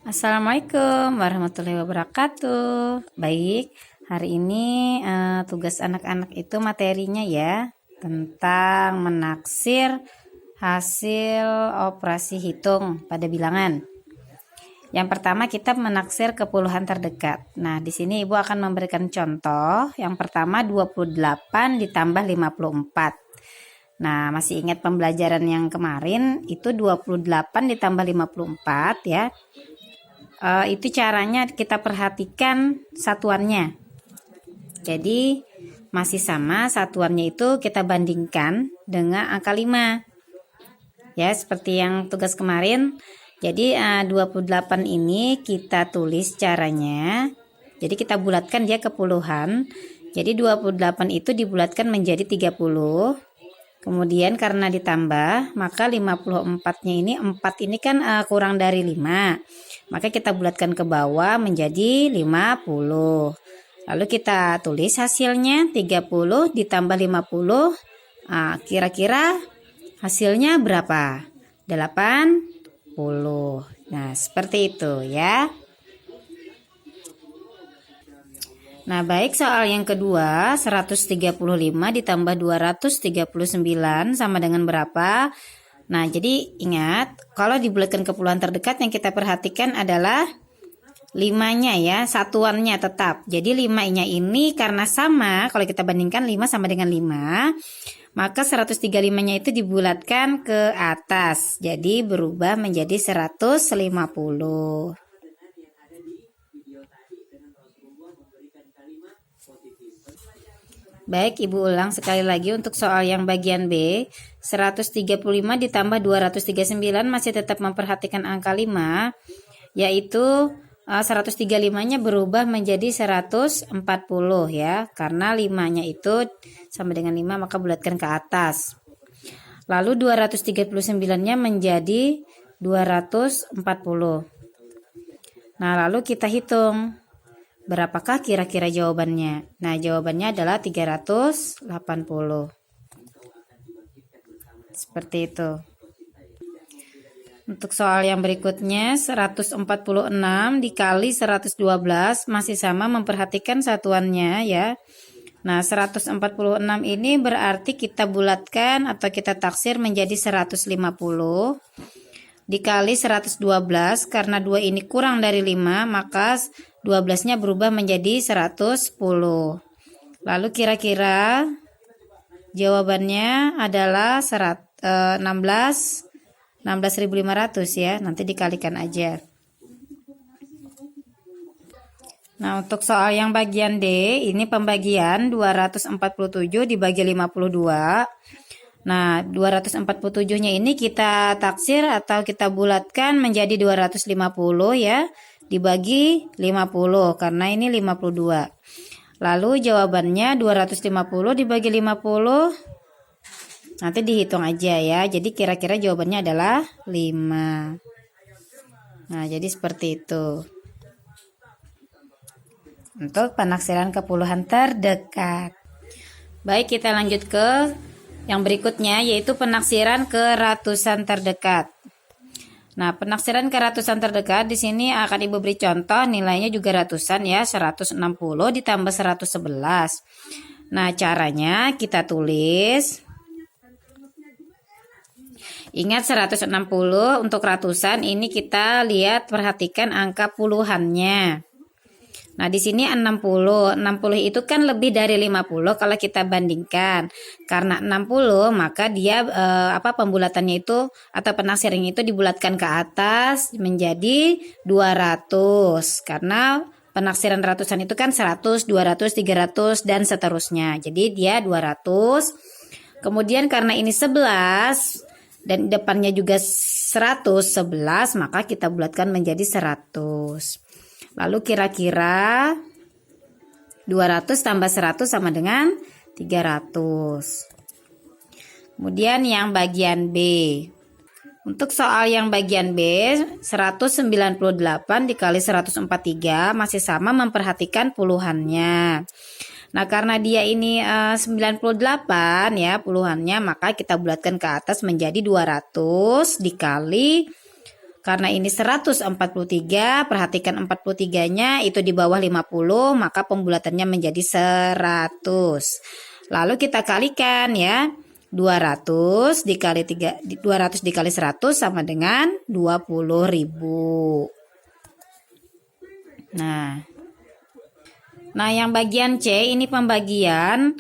Assalamualaikum warahmatullahi wabarakatuh. Baik, hari ini tugas anak-anak itu materinya ya tentang menaksir hasil operasi hitung pada bilangan. Yang pertama kita menaksir kepuluhan terdekat. Nah, di sini Ibu akan memberikan contoh. Yang pertama 28 ditambah 54. Nah, masih ingat pembelajaran yang kemarin itu 28 ditambah 54 ya. Itu caranya kita perhatikan satuannya. Jadi masih sama, satuannya itu kita bandingkan dengan angka 5. Ya, seperti yang tugas kemarin. Jadi 28 ini kita tulis caranya. Jadi kita bulatkan dia ke puluhan. Jadi 28 itu dibulatkan menjadi 30. Kemudian karena ditambah, maka 54-nya ini 4 ini kan kurang dari 5. Maka kita bulatkan ke bawah menjadi 50. Lalu kita tulis hasilnya 30 ditambah 50. Kira-kira hasilnya berapa? 80. Nah, seperti itu ya. Nah, baik, soal yang kedua, 135 ditambah 239 sama dengan berapa? Nah, jadi ingat, kalau dibulatkan ke puluhan terdekat yang kita perhatikan adalah 5-nya ya, satuannya tetap. Jadi 5-nya ini karena sama, kalau kita bandingkan 5 sama dengan 5, maka 135-nya itu dibulatkan ke atas. Jadi berubah menjadi 150. Baik, Ibu ulang sekali lagi untuk soal yang bagian B. 135 ditambah 239 masih tetap memperhatikan angka 5, yaitu 135-nya berubah menjadi 140 ya. Karena 5-nya itu sama dengan 5, maka bulatkan ke atas. Lalu 239-nya menjadi 240. Nah, lalu kita hitung. Berapakah kira-kira jawabannya? Nah, jawabannya adalah 380. Seperti itu. Untuk soal yang berikutnya, 146 dikali 112 masih sama, memperhatikan satuannya ya. Nah, 146 ini berarti kita bulatkan atau kita taksir menjadi 150. Dikali 112, karena 2 ini kurang dari 5, maka 12-nya berubah menjadi 110. Lalu kira-kira jawabannya adalah 16.500 ya. Nanti dikalikan aja. Nah, untuk soal yang bagian D, ini pembagian 247 dibagi 52. Nah, 247-nya ini kita taksir atau kita bulatkan menjadi 250 ya, dibagi 50 karena ini 52. Lalu jawabannya 250 dibagi 50. Nanti dihitung aja ya. Jadi kira-kira jawabannya adalah 5. Nah, jadi seperti itu. Untuk penaksiran kepuluhan terdekat. Baik, kita lanjut ke yang berikutnya, yaitu penaksiran ke ratusan terdekat. Nah, penaksiran ke ratusan terdekat di sini akan Ibu beri contoh, nilainya juga ratusan ya, 160 ditambah 111. Nah, caranya kita tulis. Ingat 160 untuk ratusan ini kita lihat, perhatikan angka puluhannya. Nah, di sini 60 itu kan lebih dari 50 kalau kita bandingkan. Karena 60 maka dia pembulatannya itu atau penaksirannya itu dibulatkan ke atas menjadi 200. Karena penaksiran ratusan itu kan 100, 200, 300 dan seterusnya. Jadi dia 200. Kemudian karena ini 11 dan depannya juga 111, maka kita bulatkan menjadi 100. Lalu kira-kira 200 tambah 100 sama dengan 300. Kemudian yang bagian B. Untuk soal yang bagian B, 198 dikali 143 masih sama, memperhatikan puluhannya. Nah, karena dia ini 98 ya puluhannya, maka kita bulatkan ke atas menjadi 200 dikali Karena ini 143, perhatikan 43-nya itu di bawah 50, maka pembulatannya menjadi 100. Lalu kita kalikan ya. 200 dikali 100 sama dengan 20.000. Nah, yang bagian C ini pembagian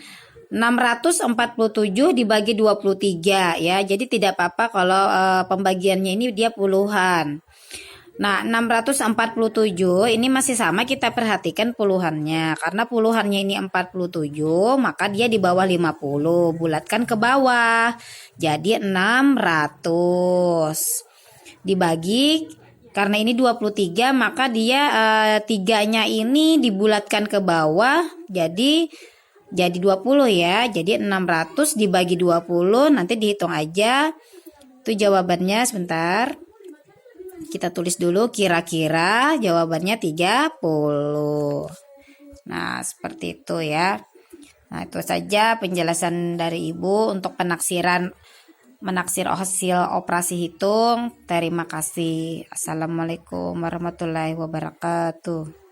647 dibagi 23 ya. Jadi tidak apa-apa kalau pembagiannya ini dia puluhan. Nah, 647 ini masih sama, kita perhatikan puluhannya. Karena puluhannya ini 47, maka dia di bawah 50. Bulatkan ke bawah. Jadi 600 dibagi, karena ini 23, maka dia tiganya ini dibulatkan ke bawah jadi 20 ya. Jadi 600 dibagi 20, nanti dihitung aja. Itu jawabannya, sebentar. Kita tulis dulu, kira-kira jawabannya 30. Nah, seperti itu ya. Nah, itu saja penjelasan dari Ibu untuk menaksir hasil operasi hitung. Terima kasih. Assalamualaikum warahmatullahi wabarakatuh.